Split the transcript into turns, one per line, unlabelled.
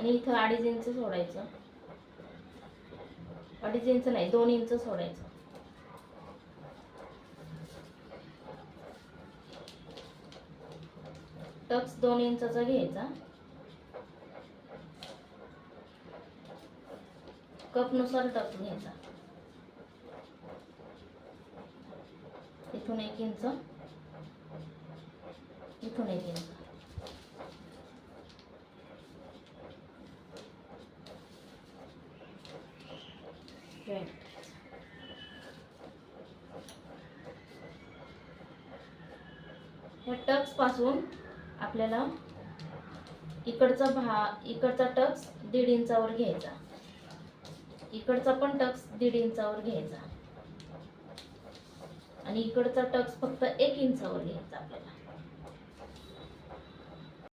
आणि इथं 2.5 इंच सोडायचं. 2.5 इंच नाही, 2 इंच सोडायचं. टक्स 2 इंचाचा घ्यायचा. कपनुसार टक्स घ्यायचा. इथून 1 इंच, इथून 1 इंच. ह्या टक्स पासून आपल्याला इकडचा टक्स 1.5 इंचावर घ्यायचा. इकडचा पण टक्स 1.5 इंचावर घ्यायचा आणि इकडचा टक्स फक्त 1 इंचावर घ्यायचा आपल्याला.